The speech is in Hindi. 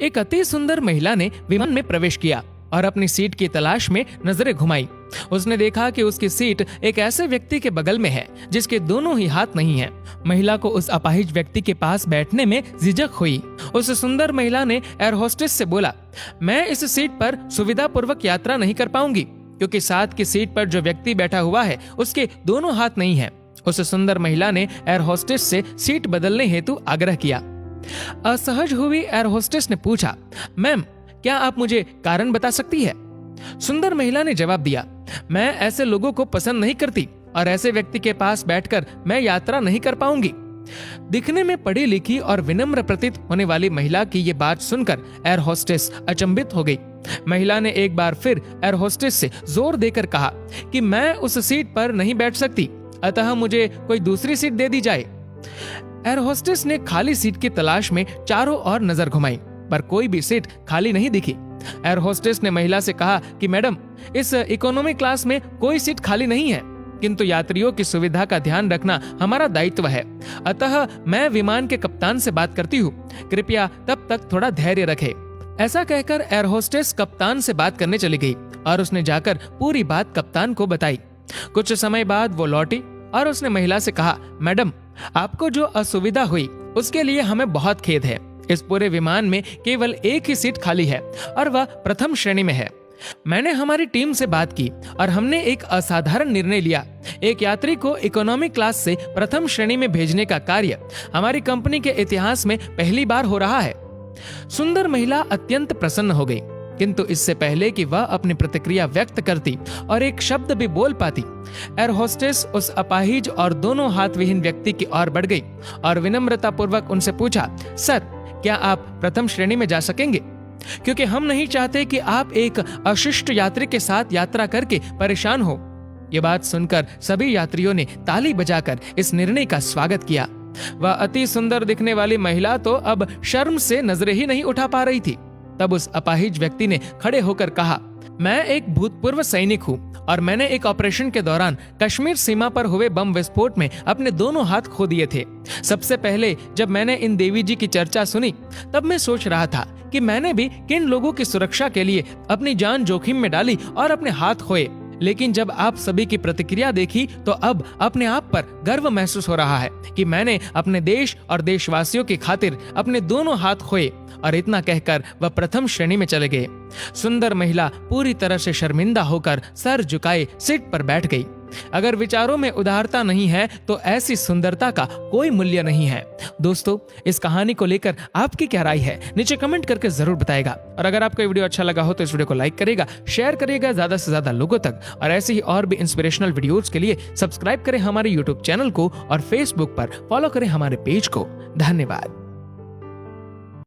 एक अति सुंदर महिला ने विमान में प्रवेश किया और अपनी सीट की तलाश में नजरें घुमाई। उसने देखा कि उसकी सीट एक ऐसे व्यक्ति के बगल में है जिसके दोनों ही हाथ नहीं हैं। महिला को उस अपाहिज व्यक्ति के पास बैठने में झिझक हुई। उस सुंदर महिला ने एयर होस्टेस से बोला, मैं इस सीट पर सुविधा पूर्वक यात्रा नहीं कर पाऊंगी क्योंकि साथ की सीट पर जो व्यक्ति बैठा हुआ है उसके दोनों हाथ नहीं है। उस सुंदर महिला ने एयर होस्टेस से सीट बदलने हेतु आग्रह किया। असहज हुई एयर होस्टेस ने पूछा, मैम क्या आप मुझे कारण बता सकती है? सुंदर महिला ने जवाब दिया, मैं ऐसे लोगों को पसंद नहीं करती और ऐसे व्यक्ति के पास बैठकर मैं यात्रा नहीं कर पाऊंगी। दिखने में पढ़ी लिखी और विनम्र प्रतीत होने वाली महिला की ये बात सुनकर एयर होस्टेस अचंभित हो गई। महिला ने एक बार फिर एयर होस्टेस से जोर देकर कहा कि मैं उस सीट पर नहीं बैठ सकती, अतः मुझे कोई दूसरी सीट दे दी जाए। एयर होस्टेस ने खाली सीट की तलाश में चारों ओर नजर घुमाई पर कोई भी सीट खाली नहीं दिखी। एयर होस्टेस ने महिला से कहा कि मैडम, इस इकोनॉमी क्लास में कोई सीट खाली नहीं है, किंतु यात्रियों की सुविधा का ध्यान रखना हमारा दायित्व है, अतः मैं विमान के कप्तान से बात करती हूँ, कृपया तब तक थोड़ा धैर्य रखें। ऐसा कहकर एयर होस्टेस कप्तान से बात करने चली गई और उसने जाकर पूरी बात कप्तान को बताई। कुछ समय बाद वो लौटी और उसने महिला से कहा, मैडम आपको जो असुविधा हुई उसके लिए हमें बहुत खेद है। इस पूरे विमान में केवल एक ही सीट खाली है और वह प्रथम श्रेणी में है। मैंने हमारी टीम से बात की और हमने एक असाधारण निर्णय लिया। एक यात्री को इकोनॉमी क्लास से प्रथम श्रेणी में भेजने का कार्य हमारी कंपनी के इतिहास में पहली बार हो रहा है। सुंदर महिला अत्यंत प्रसन्न हो गई, किंतु इससे पहले कि वह अपनी प्रतिक्रिया व्यक्त करती और एक शब्द भी बोल पाती, एयर होस्टेस उस अपाहिज और दोनों हाथ विहीन व्यक्ति की ओर बढ़ गई और विनम्रता पूर्वक उनसे पूछा, सर क्या आप प्रथम श्रेणी में जा सकेंगे? क्योंकि हम नहीं चाहते कि आप एक अशिष्ट यात्री के साथ यात्रा करके परेशान हो। ये बात सुनकर सभी यात्रियों ने ताली बजाकर इस निर्णय का स्वागत किया। वह अति सुंदर दिखने वाली महिला तो अब शर्म से नजरें ही नहीं उठा पा रही थी। तब उस अपाहिज व्यक्ति ने खड़े होकर कहा, मैं एक भूतपूर्व सैनिक हूँ और मैंने एक ऑपरेशन के दौरान कश्मीर सीमा पर हुए बम विस्फोट में अपने दोनों हाथ खो दिए थे। सबसे पहले जब मैंने इन देवी जी की चर्चा सुनी तब मैं सोच रहा था कि मैंने भी किन लोगों की सुरक्षा के लिए अपनी जान जोखिम में डाली और अपने हाथ खोए, लेकिन जब आप सभी की प्रतिक्रिया देखी तो अब अपने आप पर गर्व महसूस हो रहा है कि मैंने अपने देश और देशवासियों की खातिर अपने दोनों हाथ खोए। और इतना कहकर वह प्रथम श्रेणी में चले गए। सुंदर महिला पूरी तरह से शर्मिंदा होकर सर झुकाए सीट पर बैठ गई। अगर विचारों में उदारता नहीं है तो ऐसी सुंदरता का कोई मूल्य नहीं है। दोस्तों, इस कहानी को लेकर आपकी क्या राय है नीचे कमेंट करके जरूर बताएगा। और अगर आपको ये वीडियो अच्छा लगा हो तो इस वीडियो को लाइक करेगा, शेयर करिएगा ज्यादा से ज्यादा लोगों तक। और ऐसे ही और भी इंस्पिरेशनल वीडियोस के लिए सब्सक्राइब करें हमारे यूट्यूब चैनल को और फेसबुक पर फॉलो करें हमारे पेज को। धन्यवाद।